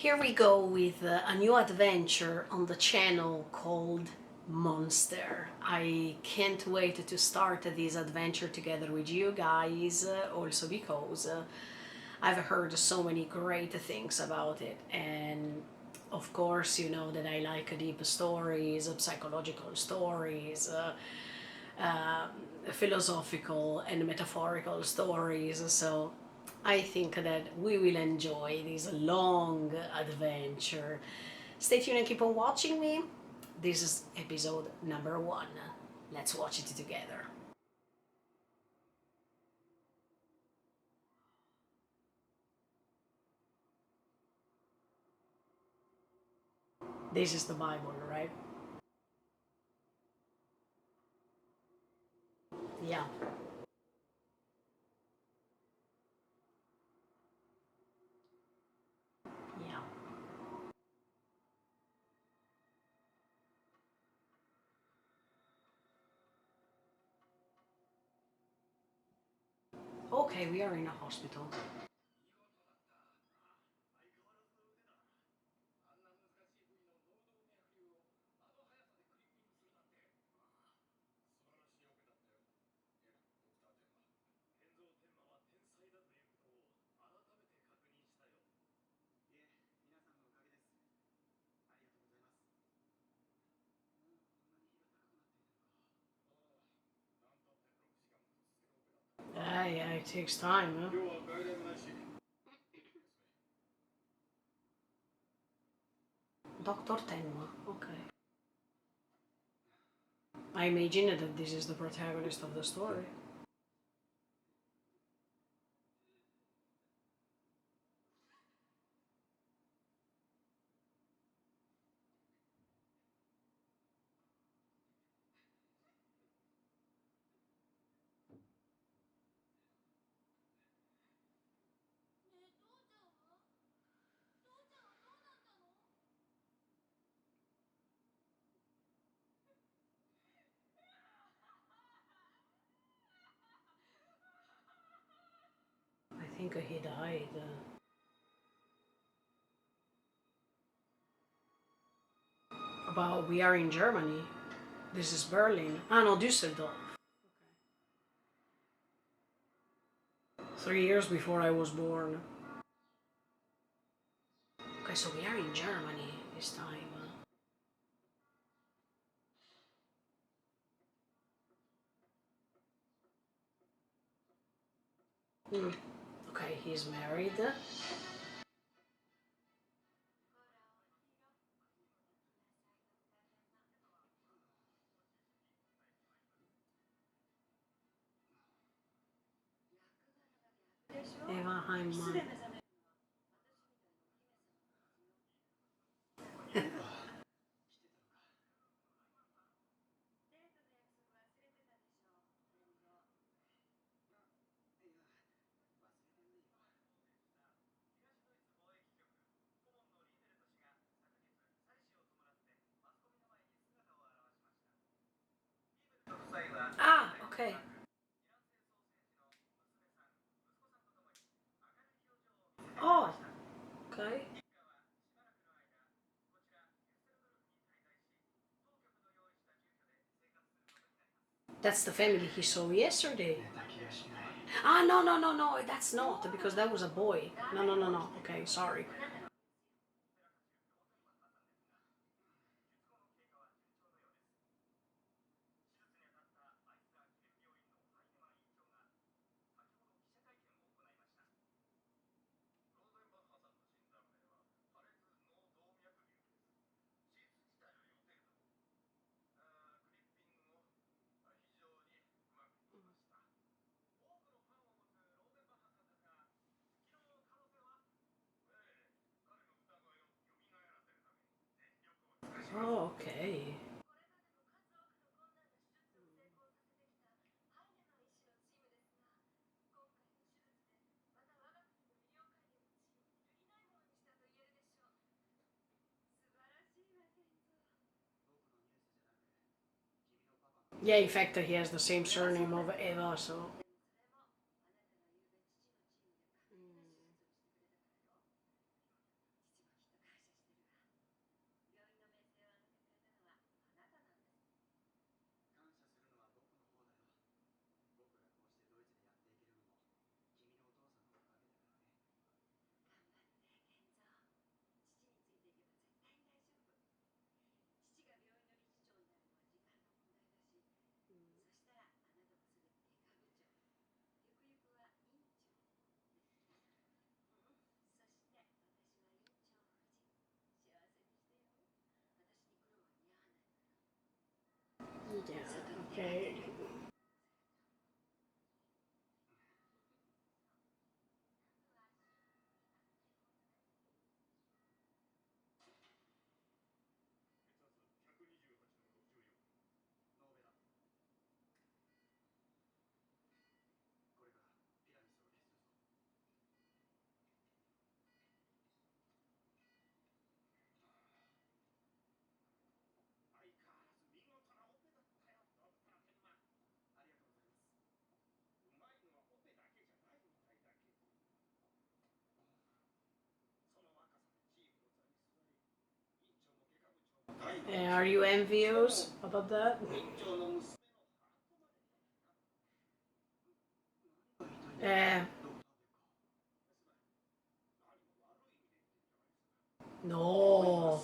Here we go with a new adventure on the channel called Monster. I can't wait to start this adventure together with you guys, also because I've heard so many great things about it, and of course, you know that I like deep stories, psychological stories, philosophical and metaphorical stories. So I think that we will enjoy this long adventure. Stay tuned and keep on watching me. This is episode number 1. Let's watch it together. This is the Bible, right? Yeah. Yeah. Okay, we are in a hospital. Yeah, it takes time, huh? Dr. Tenma, okay. I imagine that this is the protagonist of the story. I think he died. About we are in Germany. This is Berlin. Ah, no, Düsseldorf. 3 years before I was born. Okay, so we are in Germany this time. Hmm. Okay, he's married. Eva Heimann. Ah, okay. Oh, okay. That's the family he saw yesterday. Ah, no, no, no, no, that's not, because that was a boy. No, no, no, no. Okay, sorry. Oh, okay. Yeah, in fact, he has the same surname of Eva, so. Okay. Are you envious about that? Uh, no.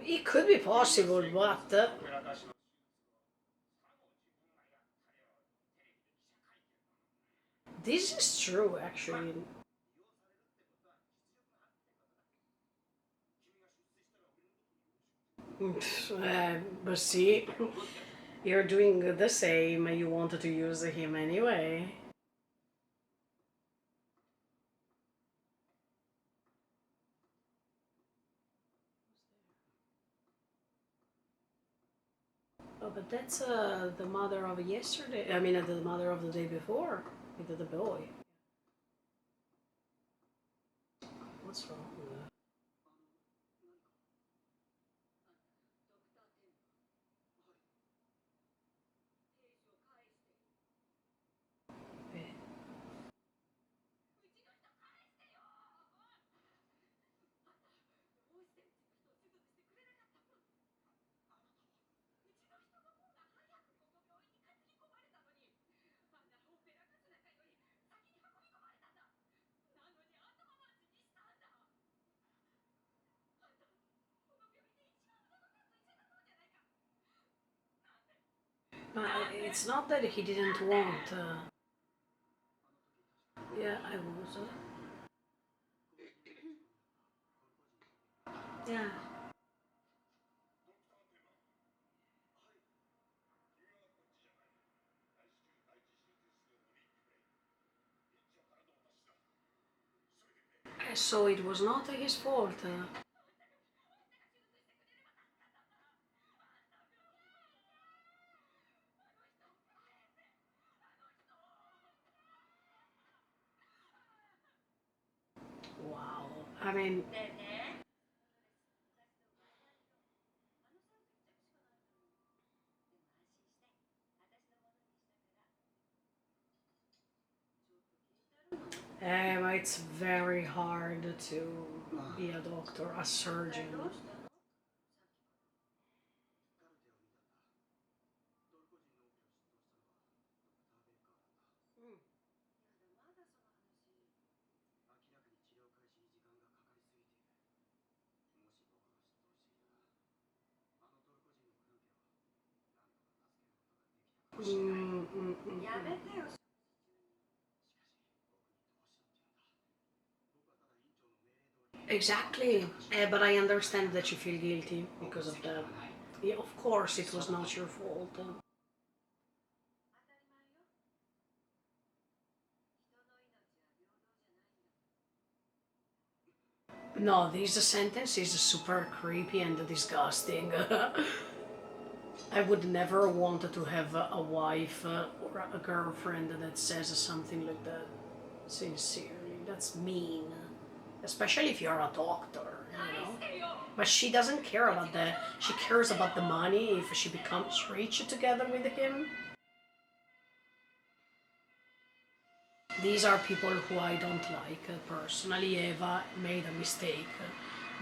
It could be possible, but this is true actually. But see, you're doing the same. You wanted to use him anyway. Oh, but that's the mother of yesterday. I mean, the mother of the day before with the boy. What's wrong with that? It's not that he didn't want. Yeah, I was. Yeah. So it was not his fault. Wow. I mean, it's very hard to be a doctor, a surgeon. Mm, mm, mm, mm. Exactly, but I understand that you feel guilty because of that. Yeah, of course, it was not your fault. No, this sentence is super creepy and disgusting. I would never want to have a wife or a girlfriend that says something like that. Sincerely, that's mean. Especially if you're a doctor, you know. But she doesn't care about that. She cares about the money if she becomes rich together with him. These are people who I don't like. Personally, Eva made a mistake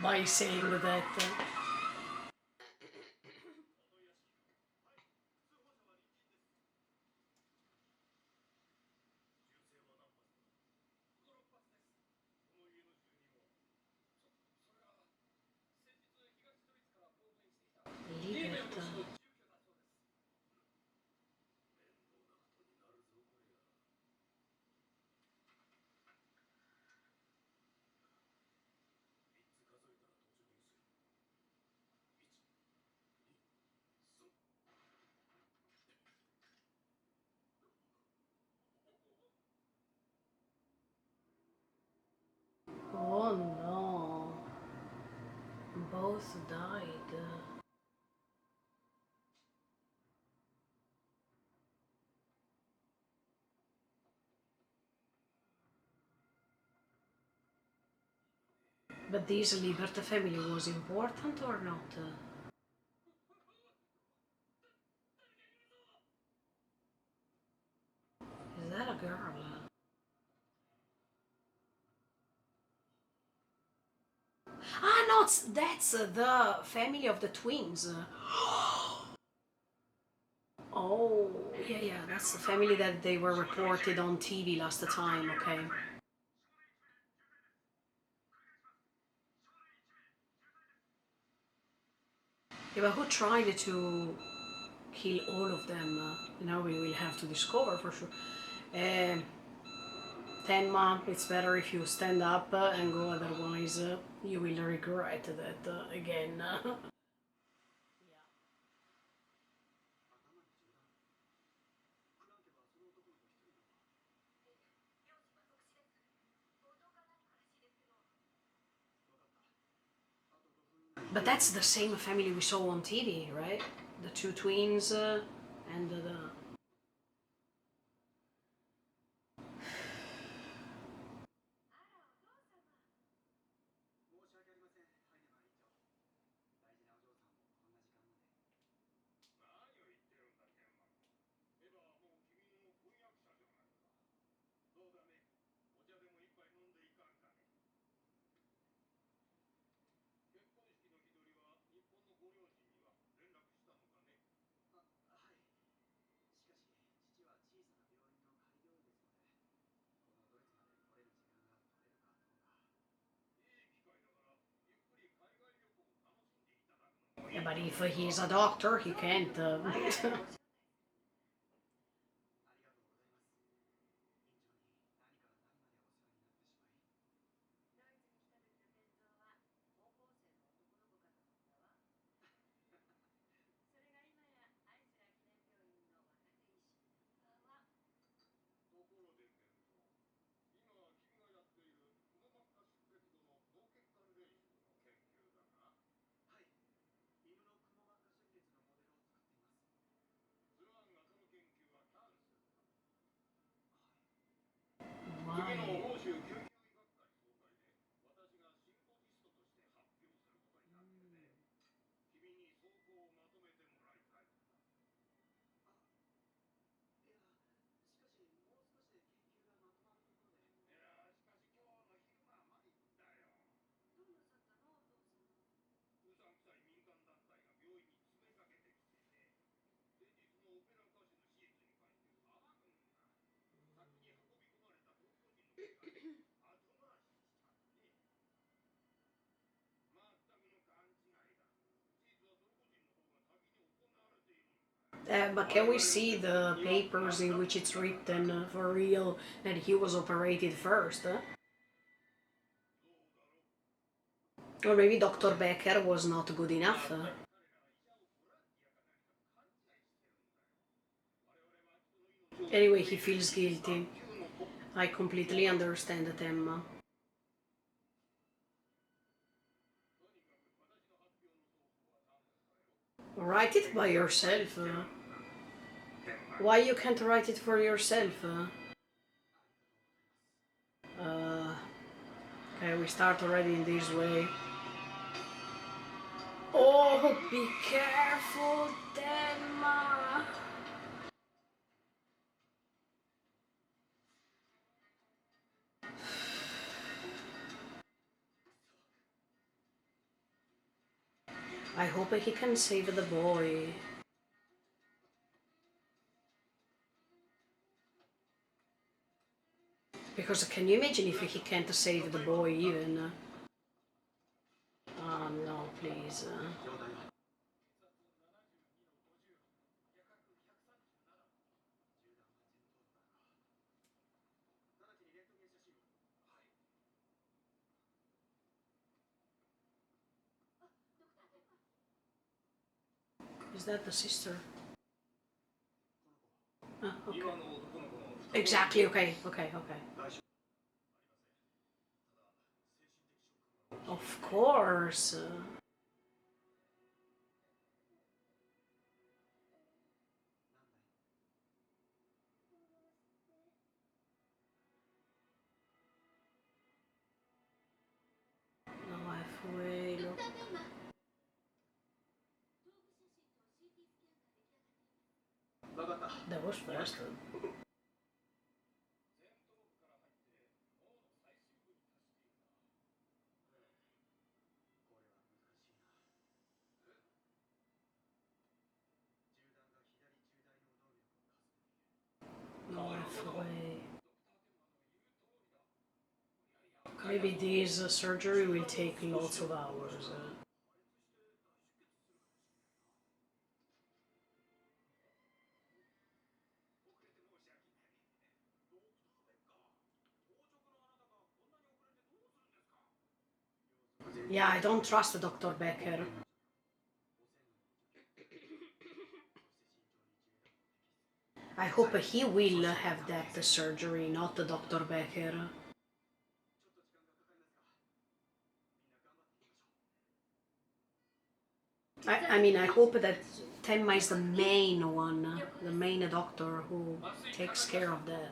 by saying that. Leave it. both died. But this Liberty family was important or not? Is that a girl? Ah, no, that's the family of the twins. Oh, yeah, yeah, that's the family that they were reported on TV last time, okay. Yeah, but who tried to kill all of them? Now we will have to discover for sure. Um, Tenma, it's better if you stand up and go, otherwise you will regret that again. But that's the same family we saw on TV, right? The two twins and the... Yeah, but if he's a doctor, he can't. Why? But can we see the papers in which it's written for real that he was operated first? Or maybe Dr. Becker was not good enough. Anyway, he feels guilty. I completely understand them. Write it by yourself. Why you can't write it for yourself? Uh, okay, we start already in this way. Oh, be careful, Denma! I hope he can save the boy. Because can you imagine if he can't save the boy even? Oh no, please. Is that the sister? Ah, okay. Exactly, okay, okay, okay. Of course. That was fast. Halfway. Maybe this surgery will take lots of hours. Yeah, I don't trust Dr. Becker. I hope he will have that surgery, not Dr. Becker. I mean, I hope that Tenma is the main one, the main doctor who takes care of that.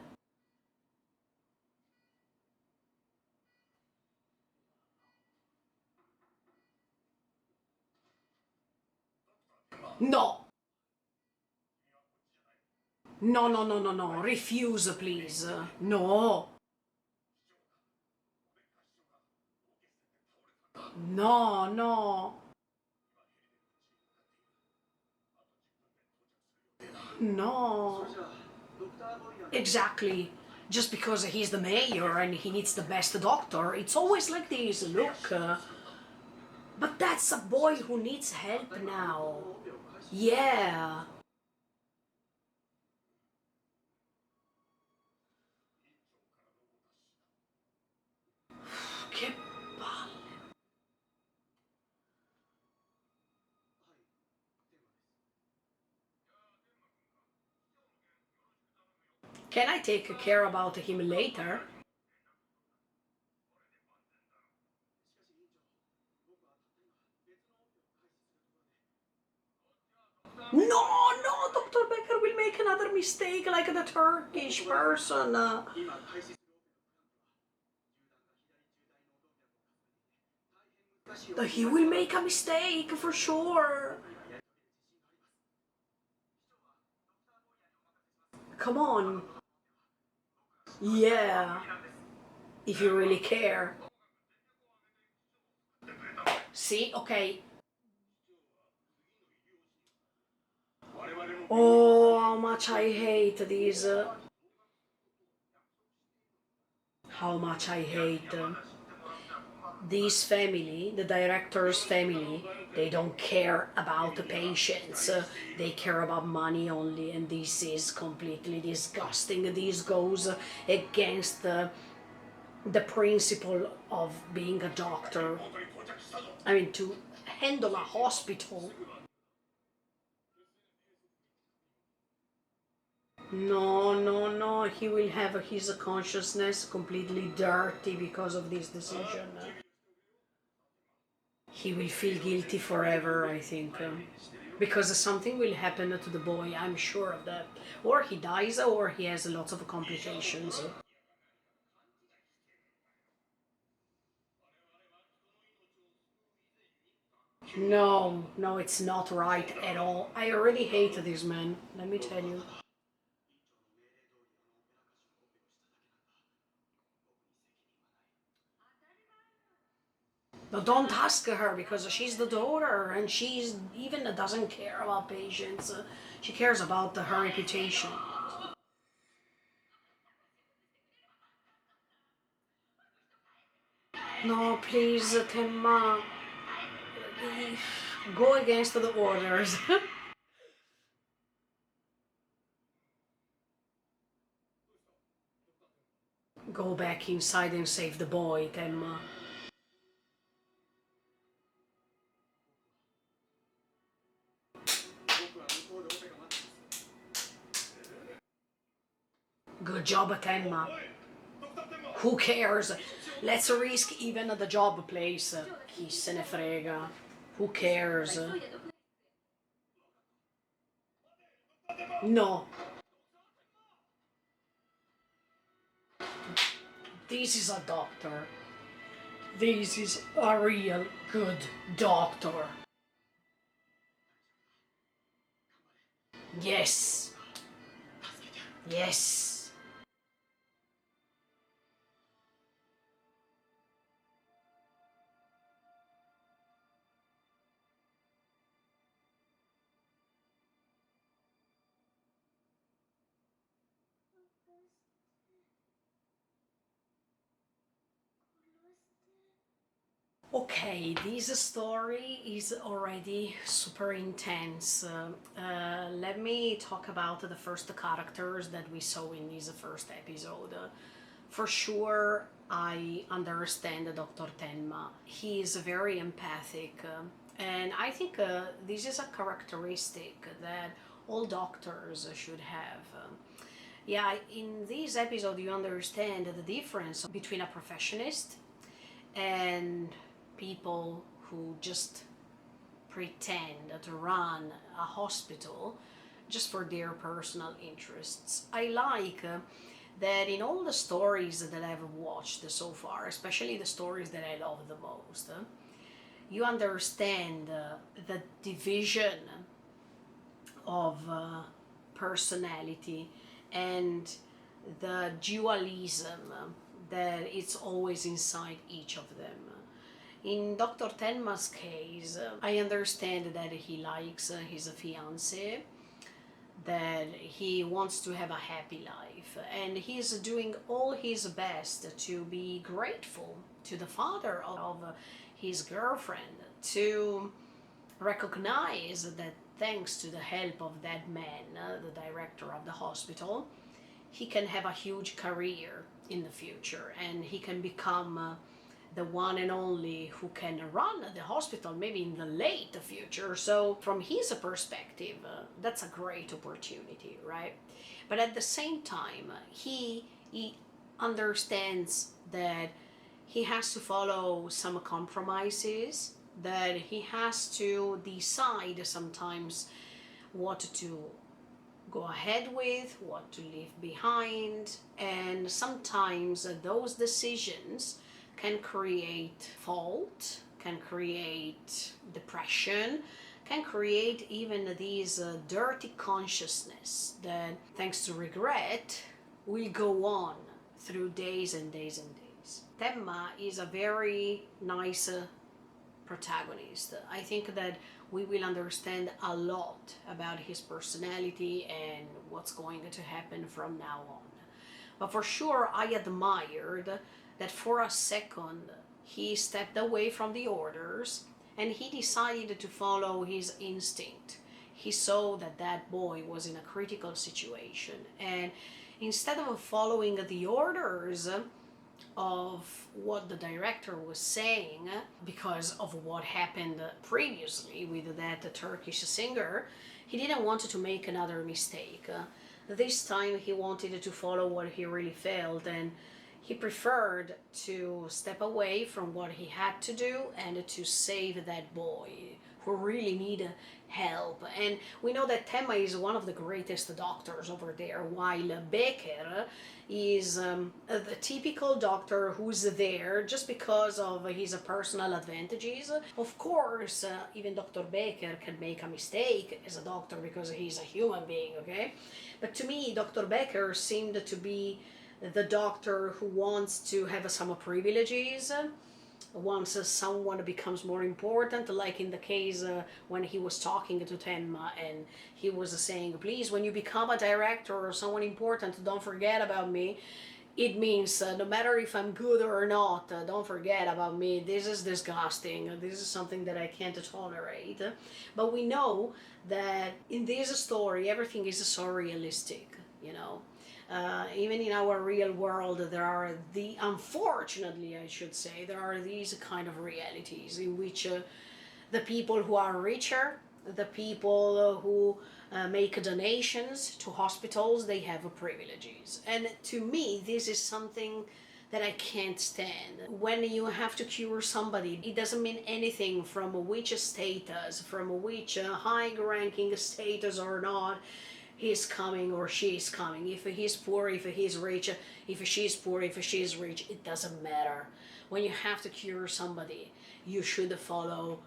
No! No, no, no, no, no. Refuse, please. No. No, no. No. Exactly. Just because he's the mayor and he needs the best doctor, it's always like this. Look. But that's a boy who needs help now. Yeah. Che palle. Can I take care about him later? No, no, Dr. Becker will make another mistake like the Turkish person. He will make a mistake for sure. Come on. Yeah. If you really care. See, okay. Oh, how much I hate these. How much I hate this family, the director's family. They don't care about the patients. They care about money only, and this is completely disgusting. This goes against the principle of being a doctor. I mean, to handle a hospital. No, no, no, he will have his consciousness completely dirty because of this decision. He will feel guilty forever, I think. Because something will happen to the boy, I'm sure of that. Or he dies, or he has lots of complications. No, no, it's not right at all. I already hate this man, let me tell you. No, don't ask her because she's the daughter and she's even doesn't care about patients. She cares about her reputation. No, please, Temma, go against the orders. Go back inside and save the boy, Temma. Good job, Temma. Who cares? Let's risk even the job place. Chi se ne frega. Who cares? No. This is a doctor. This is a real good doctor. Yes. Yes. Okay, this story is already super intense. Let me talk about the first characters that we saw in this first episode. For sure, I understand Dr. Tenma. He is very empathic, and I think this is a characteristic that all doctors should have. Yeah, in this episode, you understand the difference between a professionist and people who just pretend to run a hospital just for their personal interests. I like that in all the stories that I've watched so far, especially the stories that I love the most, you understand the division of personality and the dualism that it's always inside each of them. In Dr. Tenma's case, I understand that he likes his fiancée, that he wants to have a happy life, and he's doing all his best to be grateful to the father of his girlfriend, to recognize that thanks to the help of that man, the director of the hospital, he can have a huge career in the future and he can become the one and only who can run the hospital maybe in the late future. So from his perspective, that's a great opportunity, right? But at the same time, he understands that he has to follow some compromises, that he has to decide sometimes what to go ahead with, what to leave behind, and sometimes those decisions can create fault, can create depression, can create even these dirty consciousness that, thanks to regret, will go on through days and days and days. Temma is a very nice protagonist. I think that we will understand a lot about his personality and what's going to happen from now on. But for sure, I admired that for a second he stepped away from the orders and he decided to follow his instinct. He saw that that boy was in a critical situation, and instead of following the orders of what the director was saying, because of what happened previously with that Turkish singer, he didn't want to make another mistake. This time he wanted to follow what he really felt, and he preferred to step away from what he had to do and to save that boy who really needed help. And we know that Tema is one of the greatest doctors over there, while Becker is the typical doctor who's there just because of his personal advantages. Of course, even Dr. Becker can make a mistake as a doctor because he's a human being, okay? But to me, Dr. Becker seemed to be the doctor who wants to have some privileges once someone becomes more important, like in the case when he was talking to Tenma and he was saying, please, when you become a director or someone important, don't forget about me. It means no matter if I'm good or not, don't forget about me. This is disgusting. This is something that I can't tolerate. But we know that in this story, everything is so realistic, you know. Even in our real world, there are unfortunately, I should say, there are these kind of realities in which the people who are richer, the people who make donations to hospitals, they have privileges. And to me, this is something that I can't stand. When you have to cure somebody, it doesn't mean anything from which status, from which high-ranking status or not, he's coming or she's coming. If he's poor, if he's rich, if she's poor, if she's rich, it doesn't matter. When you have to cure somebody, you should follow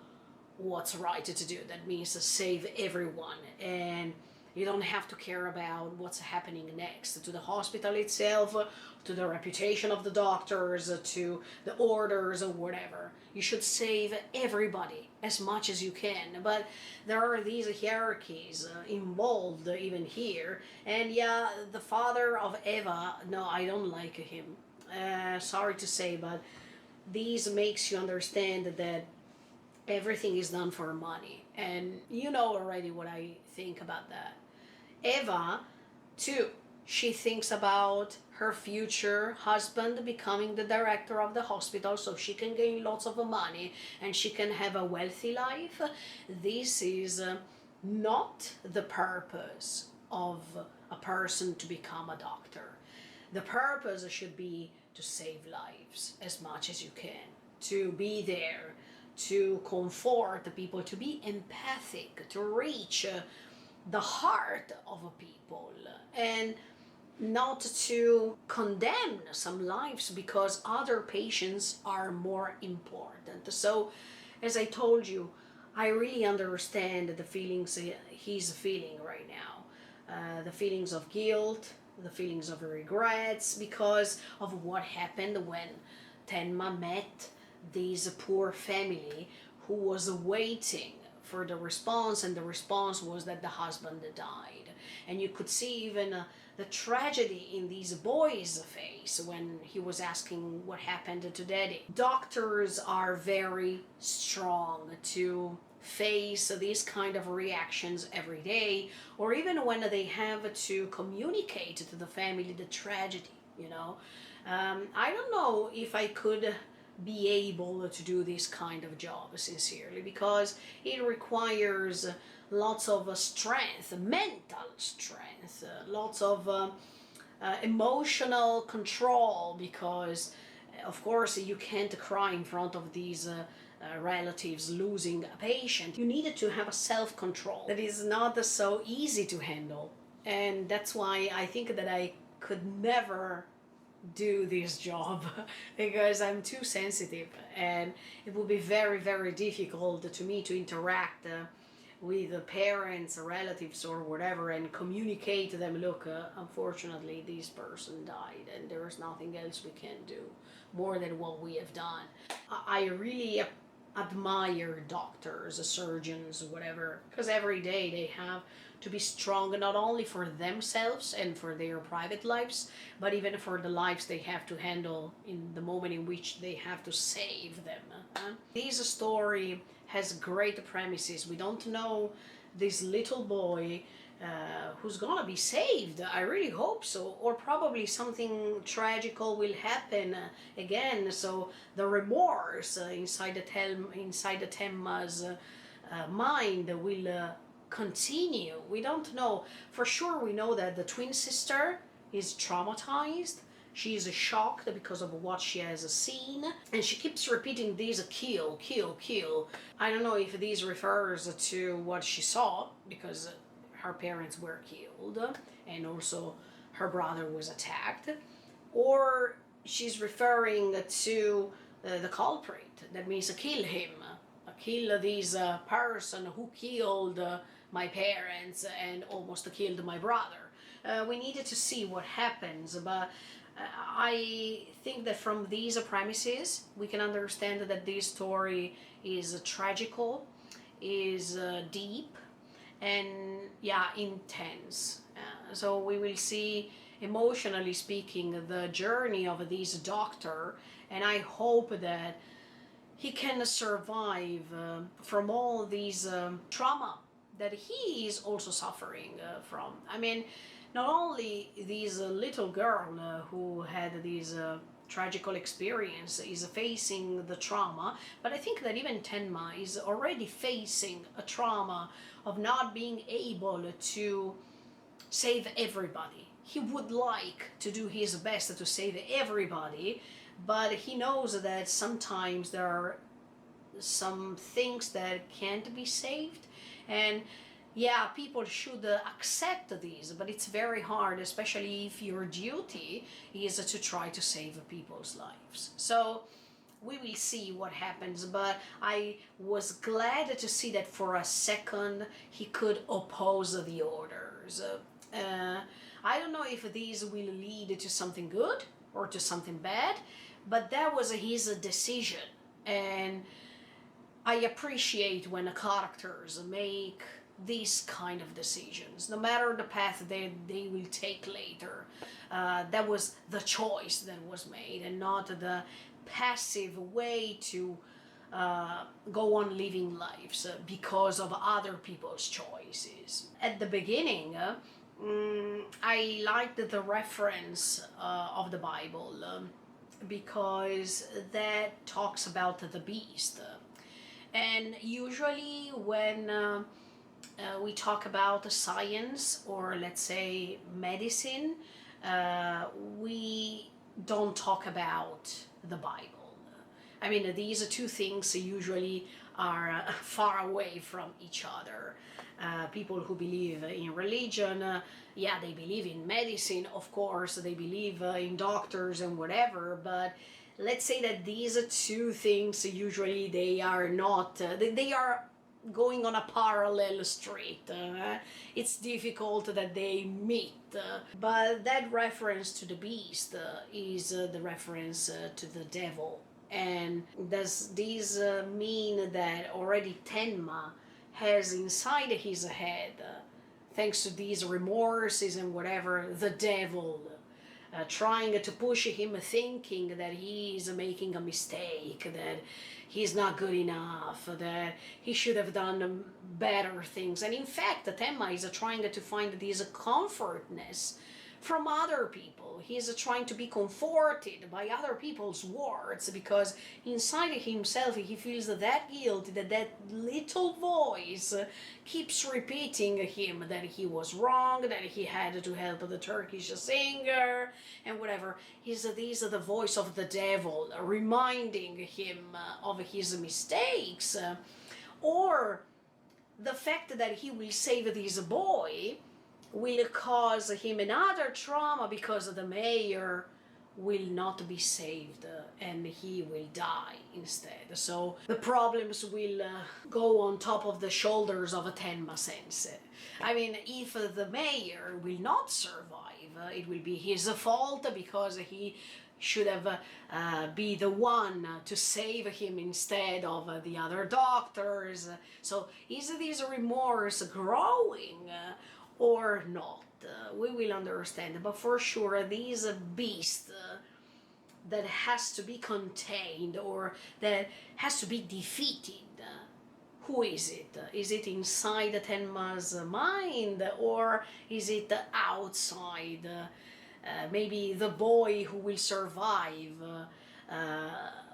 what's right to do. That means to save everyone. And You don't have to care about what's happening next to the hospital itself, to the reputation of the doctors, to the orders or whatever. You should save everybody as much as you can. But there are these hierarchies involved even here. And yeah, the father of Eva, no, I don't like him. Sorry to say, but these makes you understand that everything is done for money. And you know already what I think about that. Eva, too, she thinks about her future husband becoming the director of the hospital so she can gain lots of money and she can have a wealthy life. This is not the purpose of a person to become a doctor. The purpose should be to save lives as much as you can, to be there, to comfort the people, to be empathic, to reach the heart of a people, and not to condemn some lives because other patients are more important. So, as I told you, I really understand the feelings he's feeling right now, the feelings of guilt, the feelings of regrets because of what happened when Tenma met this poor family who was waiting for the response, and the response was that the husband died. And you could see even the tragedy in this boy's face when he was asking what happened to daddy. Doctors are very strong to face these kind of reactions every day, or even when they have to communicate to the family the tragedy, you know. I don't know if I could be able to do this kind of job sincerely, because it requires lots of strength, mental strength, lots of emotional control, because of course you can't cry in front of these relatives losing a patient. You needed to have a self-control that is not so easy to handle, and that's why I think that I could never do this job because I'm too sensitive, and it would be very, very difficult to me to interact with the parents, relatives, or whatever, and communicate to them, look, unfortunately this person died and there's nothing else we can do more than what we have done. I really admire doctors, surgeons, whatever, because every day they have to be strong not only for themselves and for their private lives, but even for the lives they have to handle in the moment in which they have to save them. This story has great premises. We don't know this little boy who's gonna be saved. I really hope so, or probably something tragical will happen again. So the remorse inside the Temma's mind will continue. We don't know for sure. We know that the twin sister is traumatized. She is shocked because of what she has seen, and she keeps repeating this kill, kill, kill. I don't know if this refers to what she saw, because her parents were killed and also her brother was attacked, or she's referring to the culprit. That means kill him, kill this person who killed my parents and almost killed my brother. We needed to see what happens, but I think that from these premises we can understand that this story is tragical, is deep, and yeah, intense. So we will see, emotionally speaking, the journey of this doctor, and I hope that he can survive from all these trauma that he is also suffering from. I mean, not only this little girl who had this tragical experience is facing the trauma, but I think that even Tenma is already facing a trauma of not being able to save everybody. He would like to do his best to save everybody, but he knows that sometimes there are some things that can't be saved, and yeah, people should accept these, but it's very hard, especially if your duty is to try to save people's lives. So we will see what happens, but I was glad to see that for a second he could oppose the orders. I don't know if these will lead to something good or to something bad, but that was his decision. And I appreciate when the characters make these kind of decisions, no matter the path they will take later. That was the choice that was made, and not the passive way to go on living lives because of other people's choices. At the beginning, I liked the reference of the Bible because that talks about the beast. And usually when we talk about science, or let's say medicine, we don't talk about the Bible. I mean, these two things usually are far away from each other. People who believe in religion, yeah, they believe in medicine, of course, they believe in doctors and whatever, but let's say that these two things usually they are not, they are going on a parallel street. It's difficult that they meet. But that reference to the beast is the reference to the devil. And does this mean that already Tenma has inside his head, thanks to these remorses and whatever, the devil trying to push him, thinking that he is making a mistake, that he's not good enough, that he should have done better things. And in fact, Tenma is trying to find this comfortness from other people. He's trying to be comforted by other people's words, because inside himself he feels that guilt, that little voice keeps repeating him that he was wrong, that he had to help the Turkish singer and whatever. These are the voice of the devil reminding him of his mistakes, or the fact that he will save this boy will cause him another trauma, because the mayor will not be saved and he will die instead. So the problems will go on top of the shoulders of a Tenma sensei. I mean, if the mayor will not survive, it will be his fault, because he should have be the one to save him instead of the other doctors. So is this remorse growing or not? We will understand, but for sure this beast that has to be contained, or that has to be defeated, who is it? Is it inside Tenma's mind, or is it outside? Maybe the boy who will survive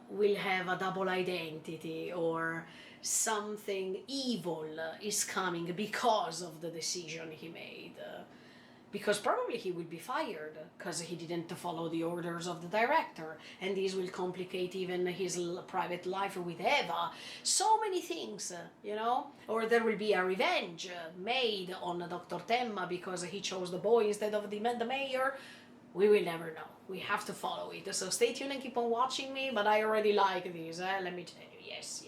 will have a double identity, or something evil is coming because of the decision he made. Because probably he will be fired because he didn't follow the orders of the director, and this will complicate even his private life with Eva. So many things, or there will be a revenge made on Dr. Tenma because he chose the boy instead of the mayor. We will never know. We have to follow it. So stay tuned and keep on watching me, but I already like these, let me tell you. Yes.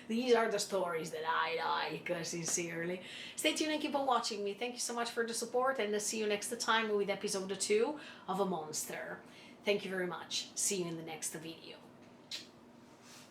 These are the stories that I like, sincerely. Stay tuned and keep on watching me. Thank you so much for the support, and see you next time with episode 2 of A Monster. Thank you very much. See you in the next video.